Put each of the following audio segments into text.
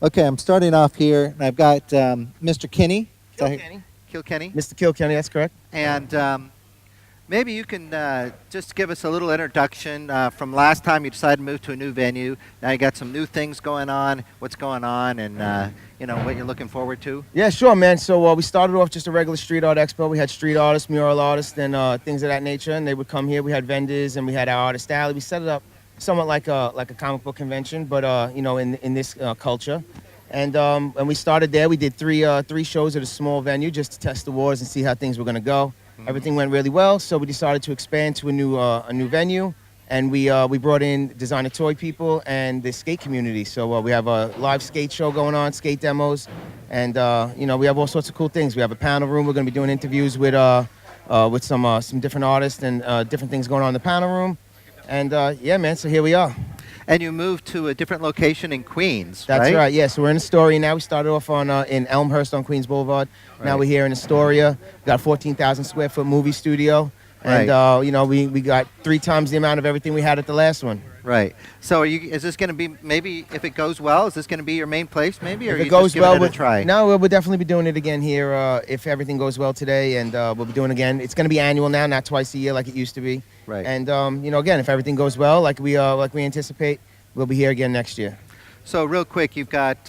Okay, I'm starting off here, and I've got Mr. Kinney. Kilkenny. Kilkenny. Mr. Kilkenny, that's correct. And maybe you can just give us a little introduction from last time you decided to move to a new venue. Now you got some new things going on, what's going on, and what you're looking forward to. Yeah, sure, man. So we started off just a regular street art expo. We had street artists, mural artists, and things of that nature, and they would come here. We had vendors, and we had our artist alley. We set it up somewhat like a comic book convention, but in this culture. And when we started there, we did three shows at a small venue just to test the waters and see how things were going to go. Mm-hmm. Everything went really well, so we decided to expand to a new venue, and we brought in designer toy people and the skate community. So we have a live skate show going on, skate demos, and we have all sorts of cool things. We have a panel room. We're going to be doing interviews with some different artists and different things going on in the panel room. And yeah, man, so here we are. And you moved to a different location in Queens, That's right? right, yeah. So we're in Astoria now. We started off in Elmhurst on Queens Boulevard. Now Right. we're here in Astoria. We got a 14,000 square foot movie studio. And, Right. we got 3 times the amount of everything we had at the last one. Right. So is this going to be, maybe if it goes well, is this going to be your main place maybe? Or If are it you goes just giving well, it a try? No, we'll definitely be doing it again here if everything goes well today. And we'll be doing it again. It's going to be annual now, not twice a year like it used to be. Right. And, again, if everything goes well like we anticipate, we'll be here again next year. So real quick, you've got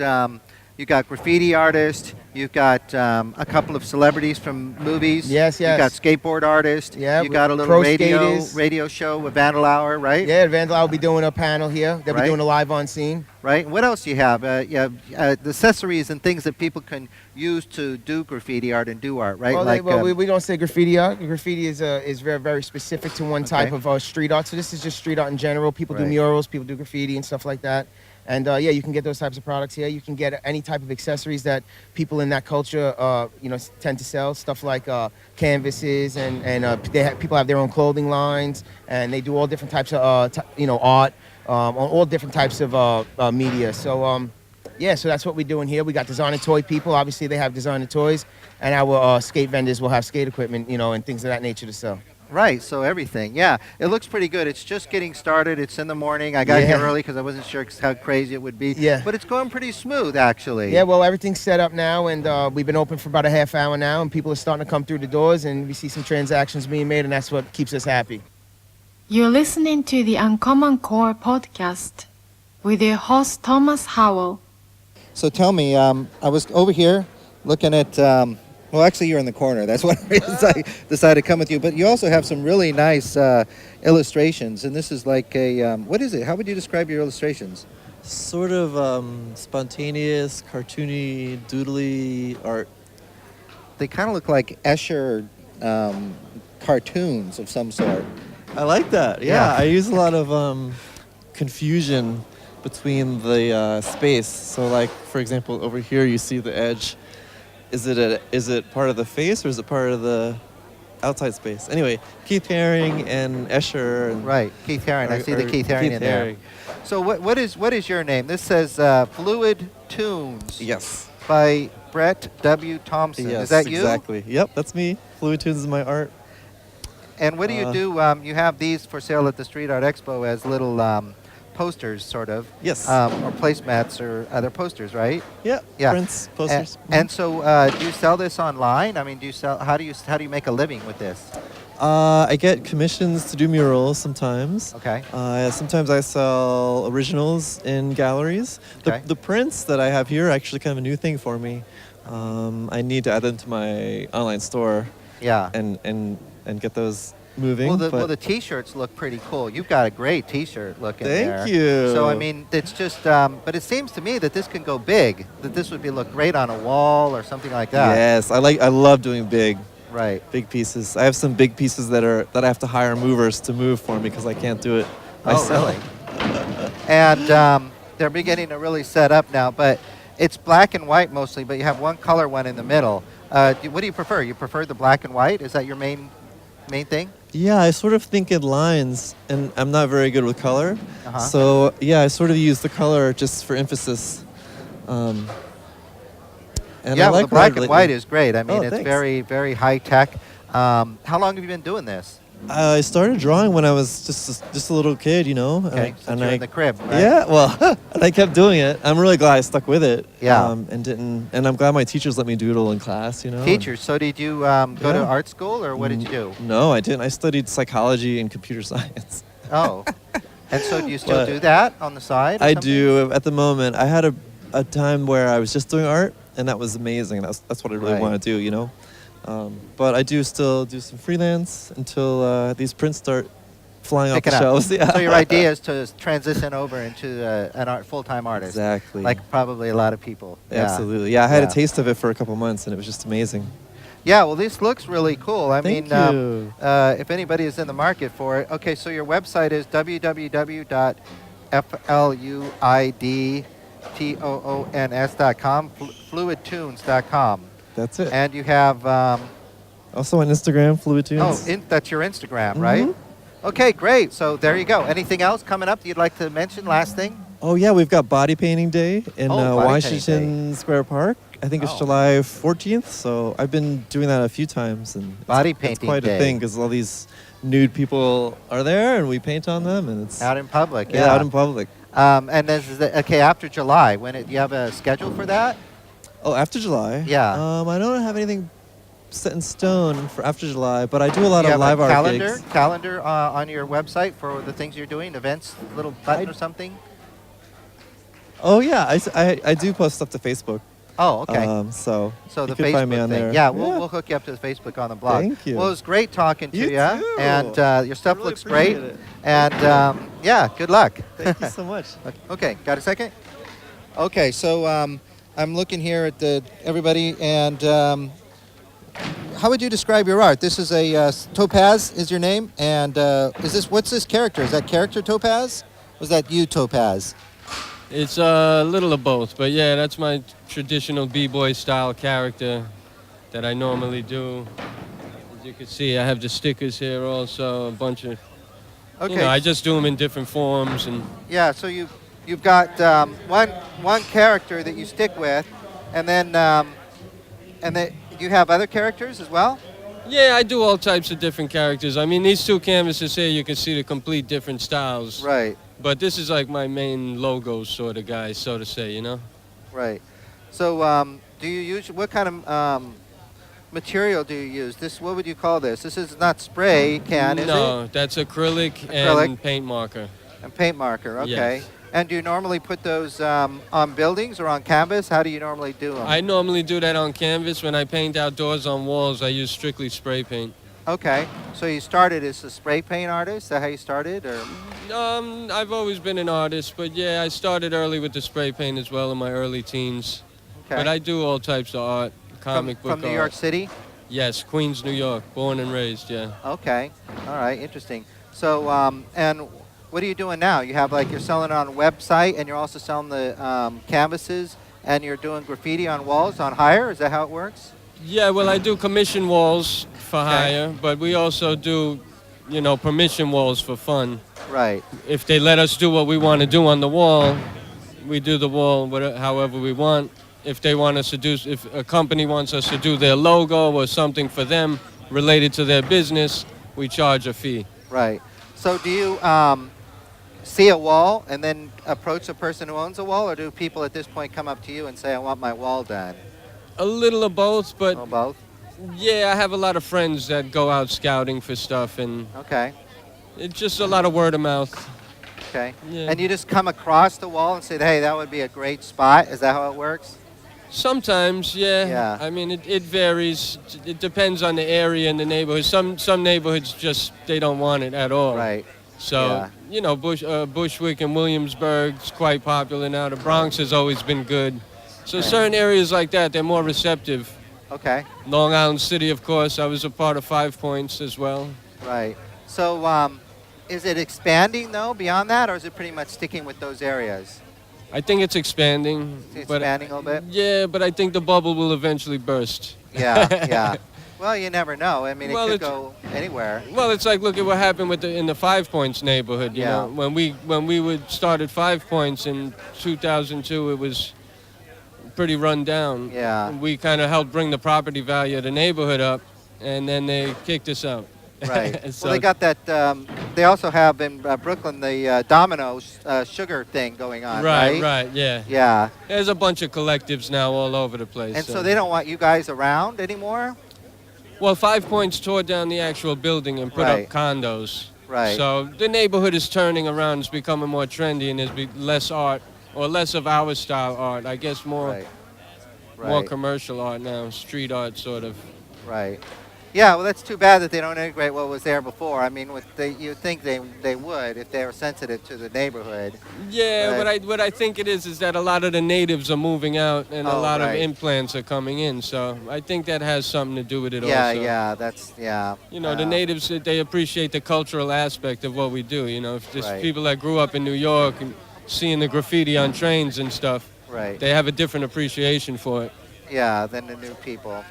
graffiti artists, you've got a couple of celebrities from movies. Yes. You've got skateboard artists. Yeah, You got a little pro radio skaters. show with Vandal Hour, right? Yeah, Vandal will be doing a panel here. They'll Right. be doing a live on scene. Right. And what else do you have? The accessories and things that people can use to do graffiti art and do art, right? Well, we don't say graffiti art. Graffiti is very, very specific to one type of street art. So this is just street art in general. People do Right. murals, people do graffiti and stuff like that. And you can get those types of products here. You can get any type of accessories that people in that culture, tend to sell. Stuff like canvases and people have their own clothing lines, and they do all different types of art on all different types of media. So so that's what we're doing here. We got designer toy people. Obviously, they have designer toys, and our skate vendors will have skate equipment, and things of that nature to sell. Right, so everything. Yeah, it looks pretty good. It's just getting started. It's in the morning. I got here early because I wasn't sure how crazy it would be. Yeah. But it's going pretty smooth, actually. Yeah, well, everything's set up now, and we've been open for about a half hour now, and people are starting to come through the doors, and we see some transactions being made, and that's what keeps us happy. You're listening to the UnCommonCore podcast with your host Thomas Howell. So tell me, I was over here looking at, well, actually you're in the corner. That's what I decided to come with you. But you also have some really nice illustrations, and this is like what is it? How would you describe your illustrations? Sort of spontaneous, cartoony, doodly art. They kind of look like Escher cartoons of some sort. I like that. Yeah, I use a lot of confusion between the space. So, like for example, over here you see the edge. Is it part of the face or is it part of the outside space? Anyway, Keith Haring and Escher. And Right, Keith Haring. I see the Keith Haring in there. So what is your name? This says Fluid Tunes. Yes. By Brett W. Thompson. Yes, Is that you? Exactly. Yep, that's me. Fluid Tunes is my art. And what do you do? You have these for sale at the Street Art Expo as little posters, sort of. Yes. Or placemats or other posters, right? Yeah. Yeah. Prints, posters. And so, do you sell this online? I mean, how do you make a living with this? I get commissions to do murals sometimes. Okay. Sometimes I sell originals in galleries. Okay. The prints that I have here are actually kind of a new thing for me. I need to add them to my online store. Yeah. And get those moving. Well, the T-shirts look pretty cool. You've got a great T-shirt looking there. Thank you. So I mean, it's just. But it seems to me that this can go big. That this would look great on a wall or something like that. Yes, I love doing big pieces. I have some big pieces that I have to hire movers to move for me because I can't do it myself. Oh, really? And they're beginning to really set up now, but it's black and white mostly. But you have one color one in the middle. What do you prefer? You prefer the black and white? Is that your main thing? Yeah, I sort of think in lines, and I'm not very good with color. Uh-huh. So yeah, I sort of use the color just for emphasis. And yeah, I like the black and lately. white is great. I mean, it's thanks. very, very high tech. How long have you been doing this? I started drawing when I was just a little kid, you know. Okay, since you're in the crib, right? Yeah, well, and I kept doing it. I'm really glad I stuck with it. Yeah. And I'm glad my teachers let me doodle in class, you know. Teachers. So did you go to Yeah. art school, or what did you do? No, I didn't. I studied psychology and computer science. Oh. And so do you still But do that on the side? or I something? do at the moment. I had a time where I was just doing art, and that was amazing. That's what I really Right. want to do, you know. But I do still do some freelance until these prints start flying off Pick the it up. shelves. Yeah. So your idea is to transition over into an full-time artist. Exactly. Like probably a lot of people. Yeah. Absolutely. Yeah, I had Yeah. a taste of it for a couple months, and it was just amazing. Yeah, well, this looks really cool. I Thank mean, you. if anybody is in the market for it. Okay, so your website is www.fluidtoons.com, fluidtunes.com. That's it. And you have, Also on Instagram, Fluid Tunes. that's your Instagram, right? Mhm. Okay, great. So there you go. Anything else coming up you'd like to mention? Last thing? Oh yeah, we've got Body Painting Day in Oh, Body Washington Square Park. I think it's Oh. July 14th. So I've been doing that a few times, and Body it's Painting quite Day. a thing because all these nude people are there, and we paint on them, and it's Out in public, yeah, out in public. And this is okay after July. Do you have a schedule for that? Oh, after July. Yeah. I don't have anything set in stone for after July, but I do a lot Do you of have live a art calendar gigs. calendar on your website for the things you're doing, events, little button or something? Oh yeah, I do post stuff to Facebook. Oh, okay. So So you the can Facebook find me on thing. there. Yeah, we'll hook you up to the Facebook on the blog. Thank you. Well, it was great talking to You you, too. and your stuff Really looks great. appreciate it. And yeah, good luck. Thank you so much. Okay, got a second? Okay, so I'm looking here at everybody, and how would you describe your art? This is a Topaz is your name, and what's this character? Is that character Topaz? Was that you, Topaz? It's a little of both, but yeah, that's my traditional b-boy style character that I normally do. As you can see, I have the stickers here also, a bunch of, Okay. I just do them in different forms. And Yeah, so you've got one character that you stick with, and then you have other characters as well. yeah, I do all types of different characters. I mean, these two canvases here, you can see the complete different styles. Right, But this is like my main logo sort of guy, so to say, you know? right. So do you use what kind of material do you use? What would you call this? This is not spray can, is it? No, that's acrylic, Acrylic. and paint marker. And paint marker. Okay. Yes. And do you normally put those on buildings or on canvas? How do you normally do them? I normally do that on canvas. When I paint outdoors on walls, I use strictly spray paint. Okay. So you started as a spray paint artist? Is that how you started? Or I've always been an artist, but yeah, I started early with the spray paint as well in my early teens. okay. But I do all types of art, comic book from New art. York City? Yes, Queens, New York, born and raised, yeah. Okay. All right. Interesting. So and what are you doing now? You have you're selling it on a website, and you're also selling the canvases, and you're doing graffiti on walls on hire. Is that how it works? Yeah, well, I do commission walls for Okay. hire, but we also do, permission walls for fun. Right. If they let us do what we want to do on the wall, we do the wall however we want. If they want us to if a company wants us to do their logo or something for them related to their business, we charge a fee. Right. So do you see a wall and then approach the person who owns the wall, or do people at this point come up to you and say, I want my wall done? A little of both, but Or both? yeah, I have a lot of friends that go out scouting for stuff, and Okay. it's just a lot of word of mouth. Okay. Yeah. And you just come across the wall and say, hey, that would be a great spot. Is that how it works? Sometimes, yeah. Yeah. I mean, it varies. It depends on the area and the neighborhood. Some neighborhoods just, they don't want it at all. Right. So, Yeah. Bushwick and Williamsburg's quite popular now. The Bronx has always been good. So certain areas like that, they're more receptive. Okay. Long Island City, of course, I was a part of 5 Points as well. Right. So is it expanding, though, beyond that, or is it pretty much sticking with those areas? I think it's expanding. It's but expanding a little bit? Yeah, but I think the bubble will eventually burst. Yeah, yeah. Well, you never know. I mean, Well, it could it's- go anywhere. Well, it's like, look at what happened in the 5 Points neighborhood. You Yeah. know, when we started 5 Points in 2002, it was pretty run down. Yeah. We kind of helped bring the property value of the neighborhood up, and then they kicked us out. Right. So Well, they got that. They also have in Brooklyn the Domino's sugar thing going on, right? right, yeah. Yeah. There's a bunch of collectives now all over the place. And so they don't want you guys around anymore? Well, 5 Points tore down the actual building and put Right. up condos. Right. So the neighborhood is turning around. It's becoming more trendy, and there's less art, or less of our style art. I guess more Right. more Right. commercial art now, street art sort of. Right. Yeah, well, that's too bad that they don't integrate what was there before. I mean, you'd think they would if they were sensitive to the neighborhood. Yeah, Right. what I think it is that a lot of the natives are moving out, and a Oh, lot of right. implants are coming in. So I think that has something to do with it Yeah, also. yeah, that's, yeah. You know, the natives, they appreciate the cultural aspect of what we do. You know, if there's Right. people that grew up in New York and seeing the graffiti on trains and stuff, Right. they have a different appreciation for it. Yeah, than the new people.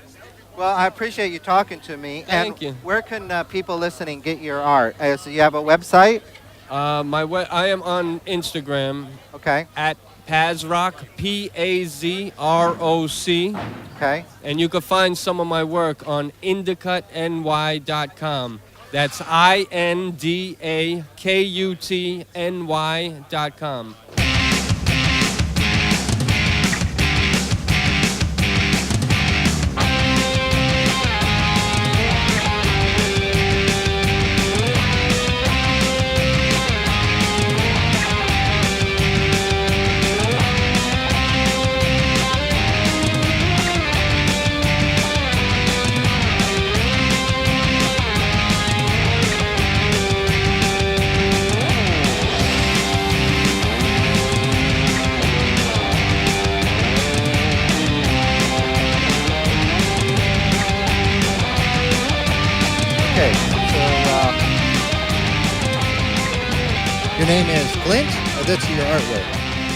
Well, I appreciate you talking to me. Thank and you. Where can people listening get your art? So you have a website? I am on Instagram Okay. at Pazrock, Pazroc, Okay. and you can find some of my work on indacutny.com. That's INDAKUTNY.com. Okay. So your name is Clint, or that's your artwork?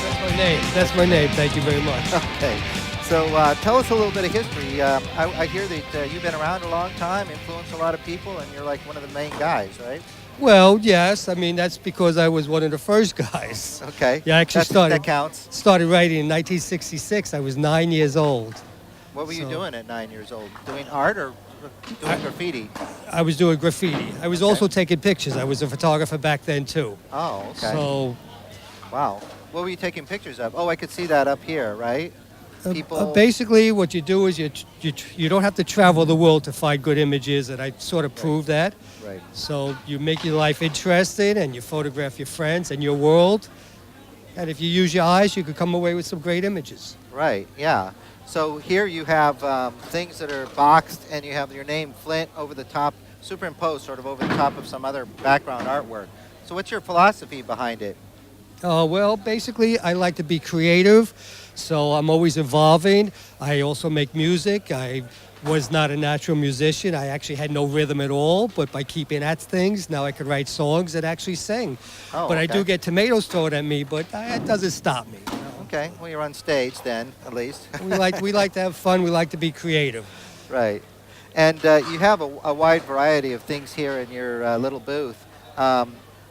That's my name. That's my name. Thank you very much. Okay. So tell us a little bit of history. I hear that you've been around a long time, influenced a lot of people, and you're like one of the main guys, right? Well, yes. I mean, that's because I was one of the first guys. Okay. Yeah, I actually That counts. started writing in 1966. I was 9 years old. What were you So- doing at 9 years old? Doing art or doing graffiti? I was doing graffiti. I was also taking pictures. I was a photographer back then too. Oh, okay. So Wow. What were you taking pictures of? Oh, I could see that up here, right? People. basically, what you do is you don't have to travel the world to find good images, and I sort of proved that. Right. So you make your life interesting, and you photograph your friends and your world. And if you use your eyes, you could come away with some great images. Right. Yeah. So here you have things that are boxed, and you have your name Flint over the top, superimposed sort of over the top of some other background artwork. So what's your philosophy behind it? Well, basically, I like to be creative, so I'm always evolving. I also make music. I was not a natural musician. I actually had no rhythm at all, but by keeping at things, now I can write songs and actually sing. Oh, But I okay. do get tomatoes thrown at me, but it doesn't stop me. You know? Okay. Well, you're on stage then, at least. We like to have fun. We like to be creative. Right. And you have a wide variety of things here in your little booth.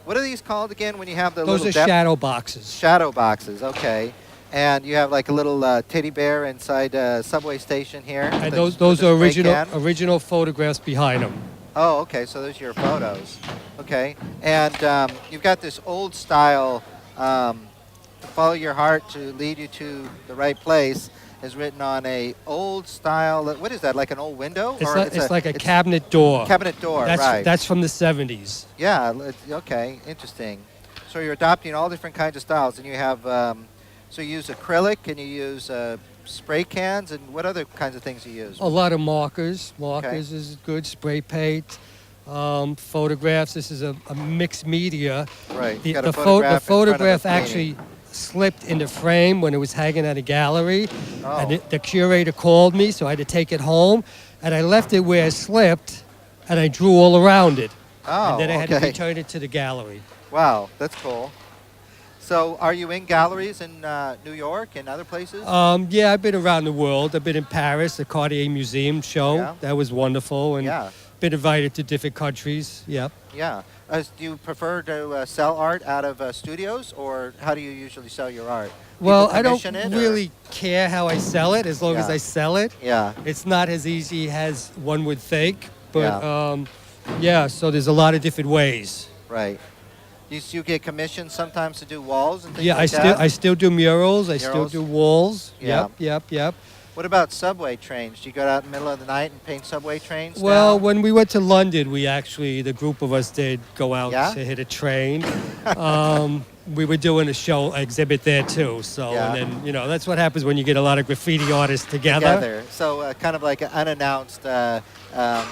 What are these called again when you have the Those little are shadow boxes. shadow boxes? Okay. And you have like a little teddy bear inside a subway station here. And with those the are spray can. original photographs behind them. Oh, okay. So those are your photos. Okay. And you've got this old style, follow your heart to lead you to the right place, is written on a old style. What is that? Like an old window? It's like a cabinet door. cabinet door, right? That's from the 70s. Yeah. Okay. Interesting. So you're adopting all different kinds of styles, and you have. So you use acrylic, and you use spray cans, and what other kinds of things you use? A lot of markers. Markers is good. Spray paint. Photographs. This is a mixed media. Right. The, Got the, a pho- the photograph in front of photograph the painting. actually slipped in the frame when it was hanging at a gallery. Oh. And the curator called me, so I had to take it home. And I left it where it slipped, and I drew all around it. Oh, And then I had to okay. return it to the gallery. Wow, that's cool. So are you in galleries in New York and other places? Yeah, I've been around the world. I've been in Paris, the Cartier Museum show. Yeah. That was wonderful. And Yeah. been invited to different countries. Yep. Yeah. Do you prefer to sell art out of studios, or how do you usually sell your art? Well, People I don't commission it, or- really care how I sell it as long as Yeah. I sell it. Yeah. It's not as easy as one would think, but Yeah. Yeah, so there's a lot of different ways. Right. You get commissioned sometimes to do walls and things Yeah, like that? I still do murals. I still Murals? do walls. Yeah. Yep. What about subway trains? Do you go out in the middle of the night and paint subway trains Well, down? when we went to London, the group of us did go out Yeah? to hit a train. We were doing a show exhibit there too. So, Yeah. and then, that's what happens when you get a lot of graffiti artists together. So kind of like an unannounced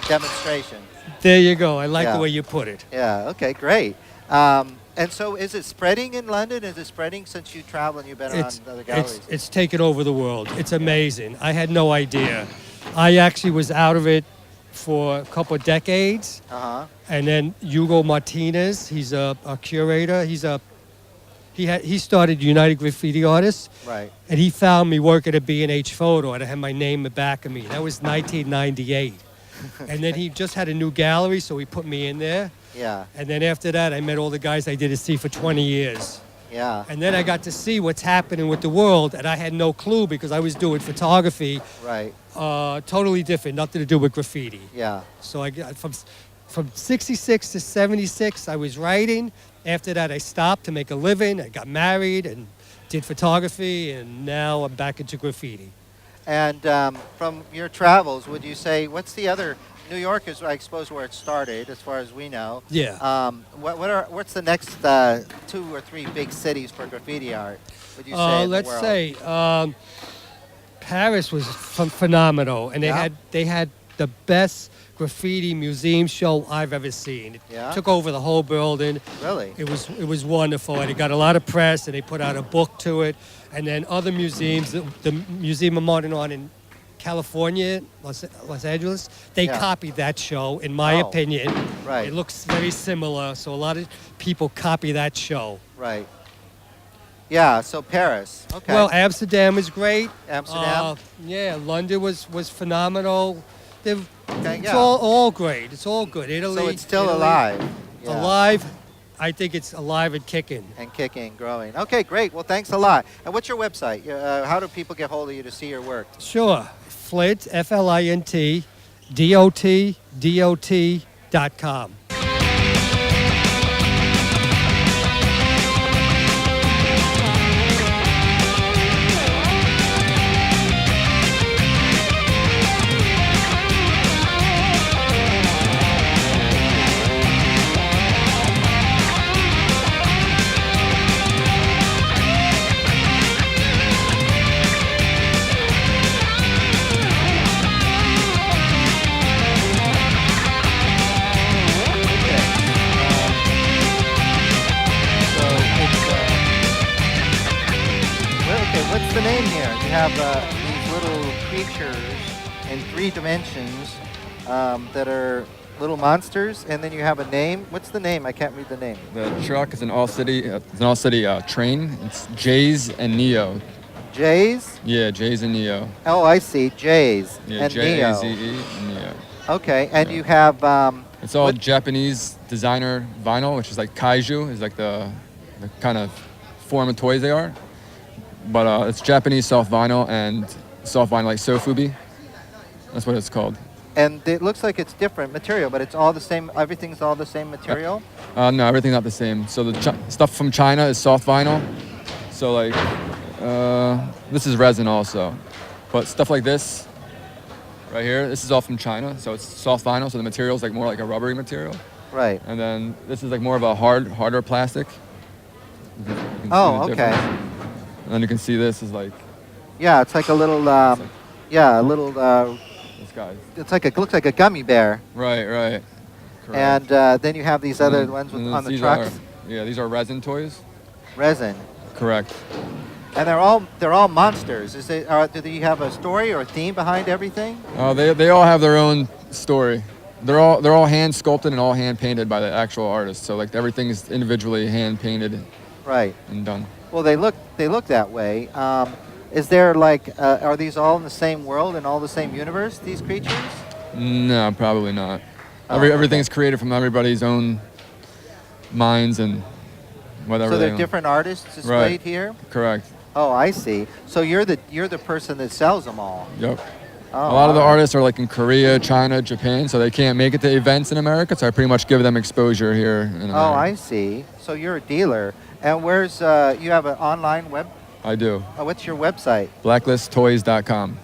demonstration. There you go. I like Yeah. the way you put it. Yeah, okay, great. And so is it spreading in London? Is it spreading since you travel and you've been around other galleries? It's taken over the world. It's amazing. I had no idea. I actually was out of it for a couple of decades. Uh-huh. And then Hugo Martinez, he's a curator. He started United Graffiti Artists. Right. And he found me working at B&H Photo, and I had my name in the back of me. That was 1998. And then he just had a new gallery, so he put me in there. Yeah, And then after that, I met all the guys I did to see for 20 years. yeah, And then I got to see what's happening with the world, and I had no clue because I was doing photography, right, totally different, nothing to do with graffiti. yeah. So I got from 66 to 76, I was writing. After that, I stopped to make a living. I got married and did photography, and now I'm back into graffiti. And from your travels, would you say, what's the other, New York is, I suppose, where it started, as far as we know. Yeah. What's the next 2 or 3 big cities for graffiti art, would you say, in the Let's world? say Paris was phenomenal, and they had the best graffiti museum show I've ever seen. It Yeah? took over the whole building. Really? It was wonderful, and it got a lot of press, and they put out a book to it. And then other museums, the Museum of Modern Art in California, Los Angeles, they Yeah. copied that show, in my Oh, opinion. right. It looks very similar, so a lot of people copy that show. Right. Yeah, so Paris. Okay. Well, Amsterdam is great. Amsterdam? Yeah, London was phenomenal. Okay, It's yeah. all great. It's all good. Italy. So it's still Italy, alive. Yeah. Alive. I think it's alive and kicking. And kicking, growing. Okay, great. Well, thanks a lot. And what's your website? How do people get hold of you to see your work? Sure. Flint, Flint, dot.com. What's the name here? You have these little creatures in 3 dimensions that are little monsters, and then you have a name. What's the name? I can't read the name. The truck is an all-city train. It's Jays and Neo. Jays? Yeah, Jays and Neo. Oh, I see. Jays Yeah, and Neo. J-A-Z-E and Neo. Okay, and Yeah. you have It's all what- Japanese designer vinyl, which is like kaiju, is like the kind of form of toys they are. But it's Japanese soft vinyl and soft vinyl like sofubi. That's what it's called. and it looks like it's different material, but it's all the same. Everything's all the same material. No, everything's not the same. So the stuff from China is soft vinyl. So like, this is resin also. But stuff like this, right here, this is all from China. So it's soft vinyl, so the material's like more like a rubbery material. Right. And then this is like more of a harder plastic. You can see Oh, the okay. difference. And then you can see this is like Yeah, it's like a little. Yeah, a little. this guy. It's like looks like a gummy bear. Right. Correct. And then you have these other And ones and on the these trucks. Yeah, these are resin toys. Resin. Correct. And they're all monsters. Do you have a story or a theme behind everything? They all have their own story. They're all hand sculpted and all hand painted by the actual artist. So like everything is individually hand painted Right. and done. Well, they look that way. Is there like are these all in the same world and all the same universe? These creatures? No, probably not. Oh, okay. Everything's created from everybody's own minds and whatever. So they they're own. different artists displayed here. Correct. Oh, I see. So you're the person that sells them all. Yep. Oh, A lot of the all right. artists are like in Korea, China, Japan, so they can't make it to events in America. So I pretty much give them exposure here in America. Oh, I see. So you're a dealer. And where's, you have an online web? I do. What's your website? Blacklisttoys.com.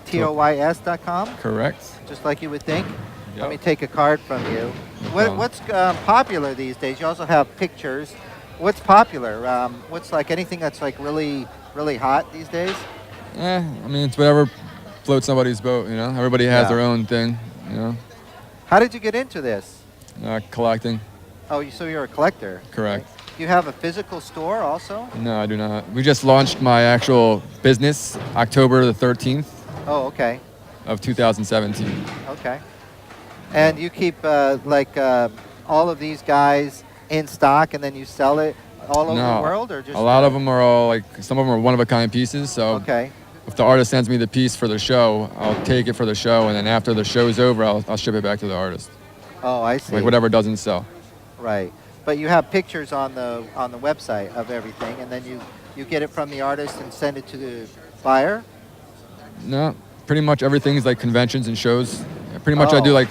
BLACKLISTTOYS.com? Correct. Just like you would think? Let Yep. me take a card from you. problem. What's popular these days? You also have pictures. What's popular? What's like anything that's like really, really hot these days? I mean, it's whatever floats somebody's boat, you know? Everybody has Yeah. their own thing, you know? How did you get into this? Collecting. Oh, so you're a collector. Correct. You have a physical store also? No, I do not. We just launched my actual business October the 13th Oh, okay. of 2017. Okay. And you keep all of these guys in stock and then you sell it all over the world, or just a lot of them are all like, some of them are one-of-a-kind pieces, so Okay. if the artist sends me the piece for the show, I'll take it for the show, and then after the show's over, I'll ship it back to the artist. Oh, I see. Like whatever doesn't sell. Right. But you have pictures on the website of everything, and then you get it from the artist and send it to the buyer? No, pretty much everything's like conventions and shows. Pretty much I Oh. do like,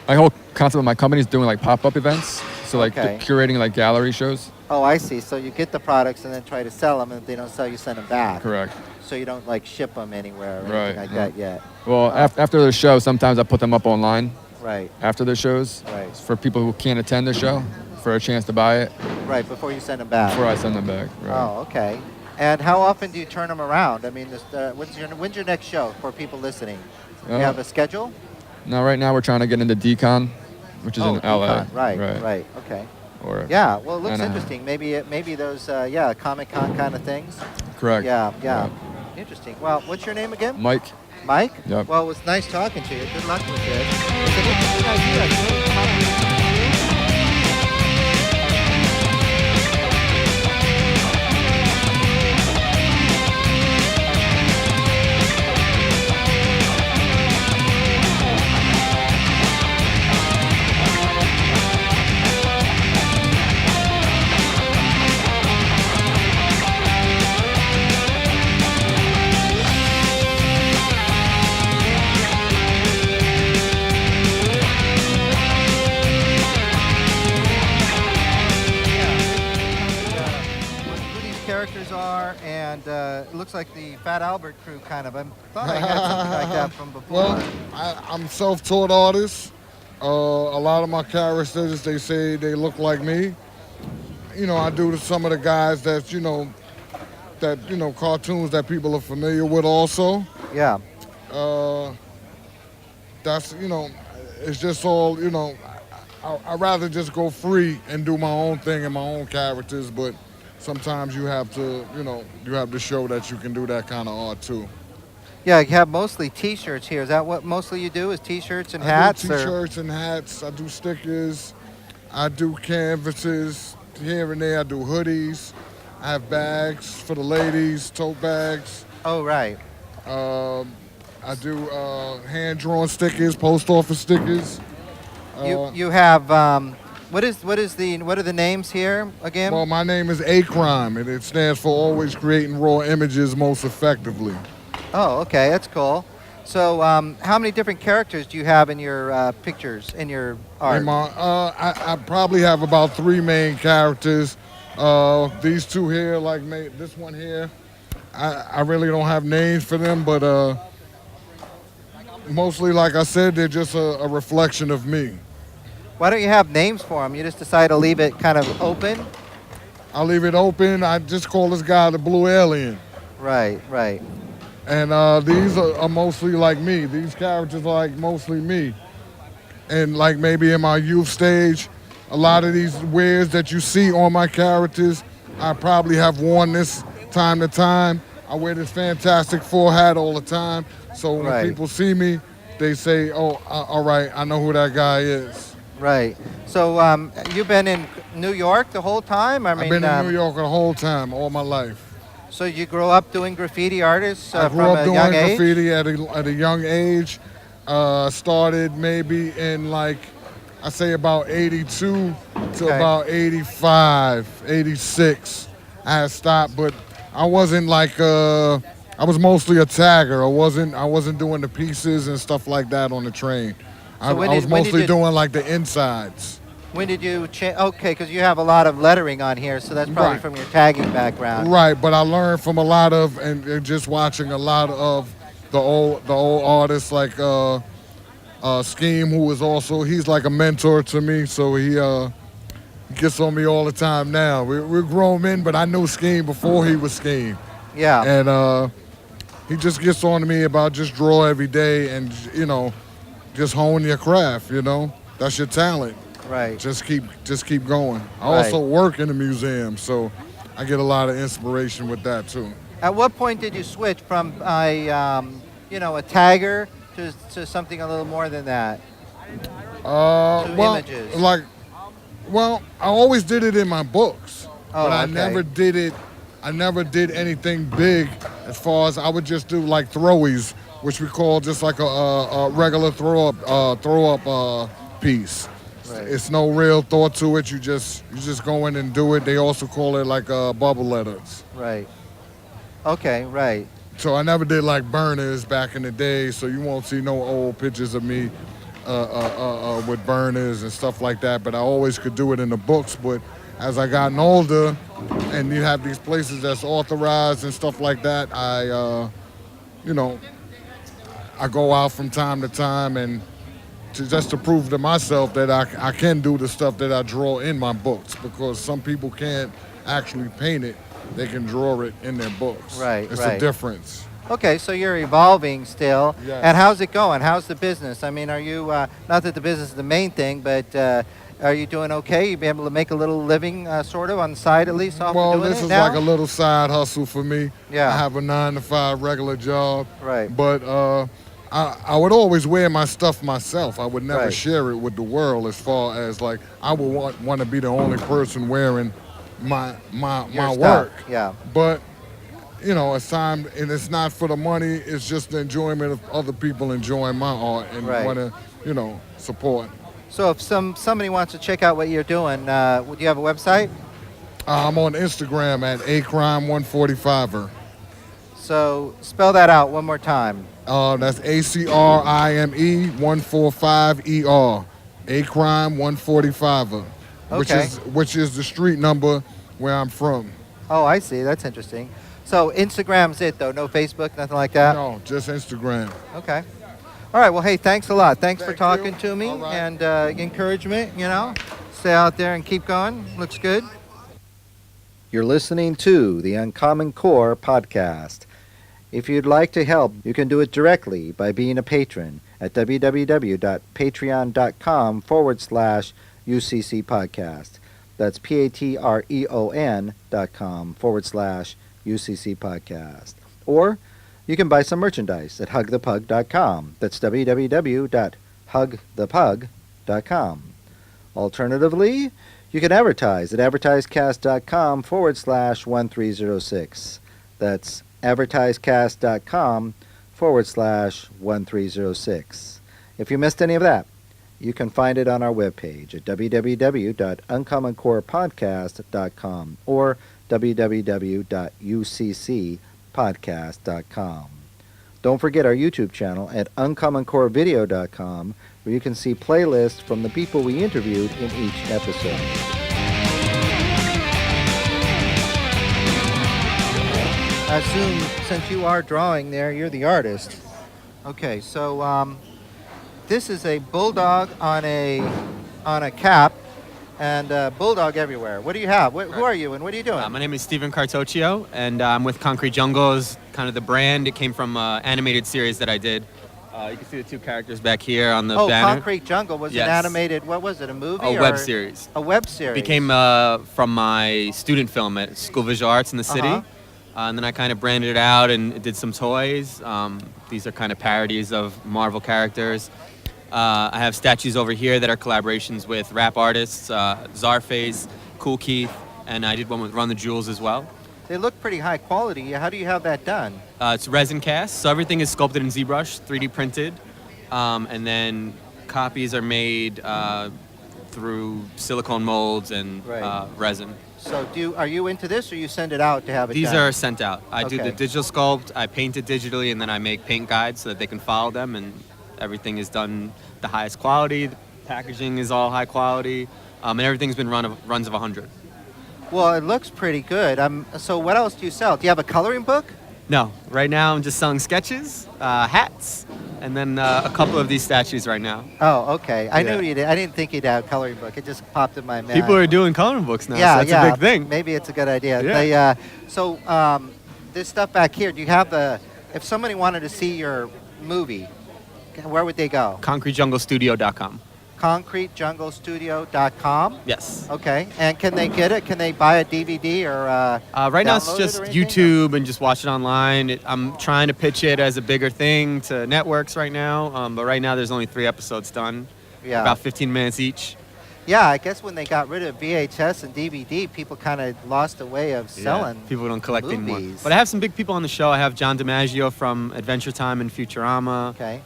my whole concept of my company is doing like pop-up events. So like Okay. curating like gallery shows. Oh, I see. So you get the products and then try to sell them, and if they don't sell, you send them back. Correct. So you don't like ship them anywhere or Right, anything like that yet. Well, after the show, sometimes I put them up online Right. after the shows Right. for people who can't attend the show for a chance to buy it Right. Before you send them back. before I send them back. Right. Oh, okay. And how often do you turn them around? I mean, when's your next show for people listening? You have a schedule? Now, right now, we're trying to get into Decon, which is in LA. Econ. Right. Okay. Or Yeah. Well, it looks Anaheim. interesting. Maybe those Comic-Con kind of things. Correct. Yeah. Interesting. Well, what's your name again? Mike. Mike? Yep. Well, it was nice talking to you. Good luck with this. It's an interesting idea. Who these characters are, and it looks like the Fat Albert crew kind of. I thought I had something like that from before. Well, I'm self-taught artist. A lot of my characters, they say they look like me. You know, I do some of the guys that cartoons that people are familiar with also. Yeah. That's, it's just all, I'd rather just go free and do my own thing and my own characters, but sometimes you have to, you have to show that you can do that kind of art too. Yeah, you have mostly T-shirts here. Is that what mostly you do? Is T-shirts and hats? I do or- T-shirts and hats. I do stickers. I do canvases here and there. I do hoodies. I have bags for the ladies, tote bags. Oh, right. I do hand-drawn stickers, post office stickers. You have what are the names here again? Well, my name is A-Crime, and it stands for Always Creating Raw Images Most Effectively. Oh, okay, that's cool. So, how many different characters do you have in your pictures, in your art? I probably have about 3 main characters. These two here, this one here, I really don't have names for them, but mostly, like I said, they're just a reflection of me. Why don't you have names for them? You just decide to leave it kind of open? I leave it open. I just call this guy the Blue Alien. Right. And these are mostly like me. These characters are like mostly me. And like maybe in my youth stage, a lot of these wares that you see on my characters, I probably have worn this time to time. I wear this Fantastic Four hat all the time. So when people see me, they say, oh, all right, I know who that guy is. Right. So you've been in New York the whole time? I've been in New York the whole time, all my life. So you grew up doing graffiti artists I grew from up a doing young age? graffiti at a young age. Started maybe in I say about 82 to about 85, 86. I had stopped, but I wasn't like I was mostly a tagger. I wasn't doing the pieces and stuff like that on the train. I So when was did- when did mostly you- doing like the insides. When did you change? Okay, because you have a lot of lettering on here, so that's probably Right. from your tagging background. Right, but I learned from a lot of and just watching a lot of the old artists like Scheme, who is also he's like a mentor to me. So he gets on me all the time now. We're grown men, but I knew Scheme before he was Scheme, Yeah. and he just gets on to me about just draw every day and just hone your craft. That's your talent. Right. Just keep going. I Right. also work in a museum, so I get a lot of inspiration with that too. At what point did you switch from a tagger to something a little more than that? Well, images. I always did it in my books, Oh, but I okay. never did it. I never did anything big as far as I would just do like throwies, which we call just like a regular throw up piece. Right. It's no real thought to it. You just go in and do it. They also call it like bubble letters. Right. Okay. Right. So I never did like burners back in the day. So you won't see no old pictures of me with burners and stuff like that. But I always could do it in the books. But as I gotten older, and you have these places that's authorized and stuff like that, I go out from time to time and just to prove to myself that I can do the stuff that I draw in my books, because some people can't actually paint it. They can draw it in their books. Right, It's right. a difference. Okay, so you're evolving still. Yes. And how's it going? How's the business? I mean, are you, not that the business is the main thing, but are you doing okay? You be able to make a little living, sort of, on the side at least off Well, of doing this it is now? like a little side hustle for me. Yeah. I have a 9-to-5 regular job. Right. But I would always wear my stuff myself. I would never Right. share it with the world, as far as like I would want to be the only person wearing my Your stuff, work. Yeah. But it's time, and it's not for the money. It's just the enjoyment of other people enjoying my art and Right. want to support. So if somebody wants to check out what you're doing, do you have a website? I'm on Instagram at acrime145er. So spell that out one more time. That's ACRIME 145ER. Acrime 145er. Okay. Which is the street number where I'm from. Oh, I see. That's interesting. So Instagram's it, though? No Facebook, nothing like that? No, just Instagram. Okay. All right. Well, hey, thanks a lot. Thanks for Thank talking you. to me All right. and encouragement, Stay out there and keep going. Looks good. You're listening to the Uncommon Core podcast. If you'd like to help, you can do it directly by being a patron at www.patreon.com/UCC podcast. That's patreon.com/UCC podcast. Or you can buy some merchandise at hugthepug.com. That's www.hugthepug.com. Alternatively, you can advertise at advertisecast.com/1306. That's advertisecast.com/1306. If you missed any of that, you can find it on our webpage at www.uncommoncorepodcast.com or www.uccpodcast.com. Don't forget our YouTube channel at uncommoncorevideo.com, where you can see playlists from the people we interviewed in each episode. I assume since you are drawing there, you're the artist. Okay, so this is a bulldog on a cap, and bulldog everywhere. What do you have? Who are you, and what are you doing? My name is Steven Cartoccio, and I'm with Concrete Jungle as kind of the brand. It came from an animated series that I did. You can see the two characters back here on the banner. Concrete Jungle was Yes. an animated, what was it, a movie? A web series. A web series. Became from my student film at School of Visual Arts in the city. Uh-huh. And then I kind of branded it out and did some toys. These are kind of parodies of Marvel characters. I have statues over here that are collaborations with rap artists, Czarface, Cool Keith, and I did one with Run the Jewels as well. They look pretty high quality. How do you have that done? It's resin cast, so everything is sculpted in ZBrush, 3D printed, and then copies are made through silicone molds and Right. resin. So are you into this, or you send it out to have it These done? are sent out. I do Okay. the digital sculpt, I paint it digitally, and then I make paint guides so that they can follow them, and everything is done the highest quality. The packaging is all high quality, and everything's been runs of 100. Well, it looks pretty good. So what else do you sell? Do you have a coloring book? No, right now I'm just selling sketches, hats, and then a couple of these statues right now. Oh, okay. I Yeah. knew you did. I didn't think you'd have a coloring book. It just popped in my mind. People are doing coloring books now, yeah, so that's a big thing. Maybe it's a good idea. Yeah. This stuff back here, do you have if somebody wanted to see your movie, where would they go? ConcreteJungleStudio.com. ConcreteJungleStudio.com? Yes. Okay. And can they get it? Can they buy a DVD or Right now it's download it just or anything, YouTube and just watch it online. I'm trying to pitch it as a bigger thing to networks right now, but right now there's only 3 episodes done, Yeah. about 15 minutes each. Yeah, I guess when they got rid of VHS and DVD, people kind of lost a way of selling. Yeah, people don't collect anymore. movies. But I have some big people on the show. I have John DiMaggio from Adventure Time and Futurama. Okay.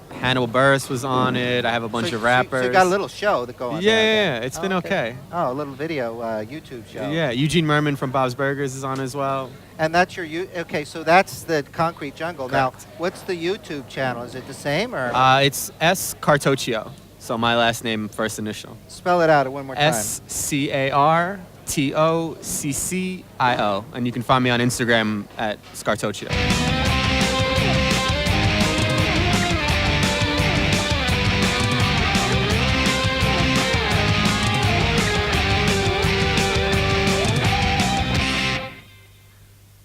Hannibal Buress was on it. I have a bunch of rappers. So you got a little show that go on there. Yeah, then. it's been okay. Oh, a little video YouTube show. Yeah, Eugene Merman from Bob's Burgers is on as well. And that's okay, so that's the Concrete Jungle. Correct. Now, what's the YouTube channel? Is it the same or It's S. Cartoccio. So my last name, first initial. spell it out one more time? SCARTOCCIO. And you can find me on Instagram at Scartoccio.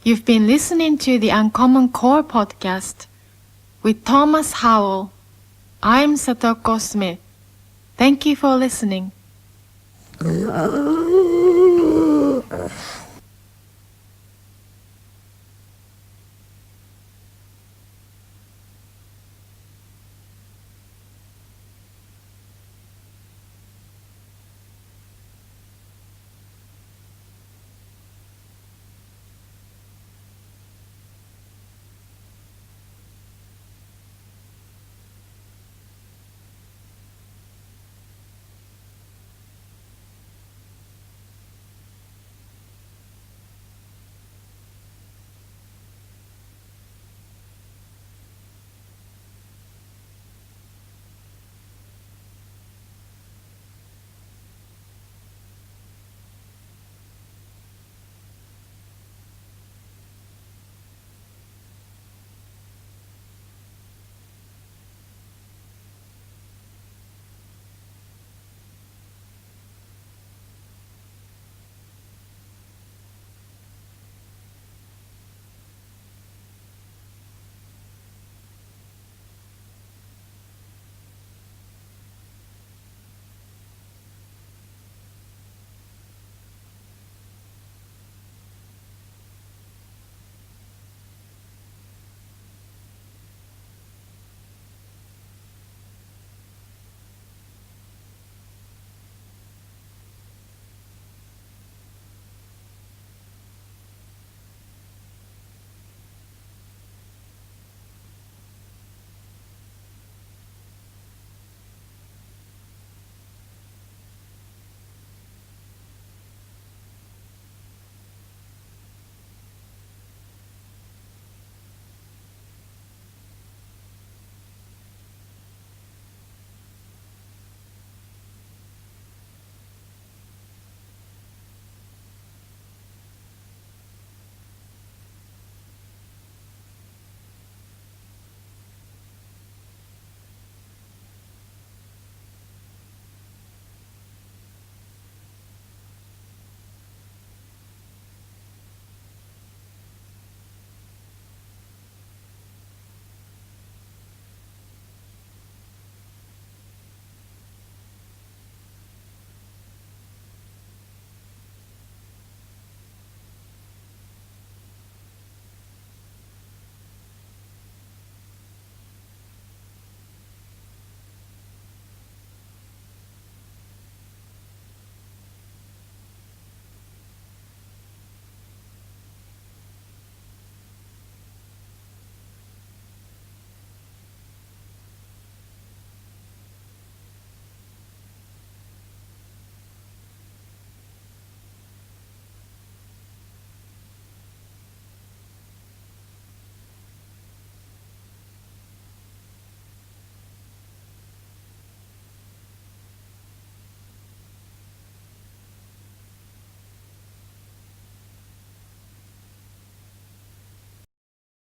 You've been listening to the Uncommon Core podcast with Thomas Howell. I'm Satoko Smith. Thank you for listening.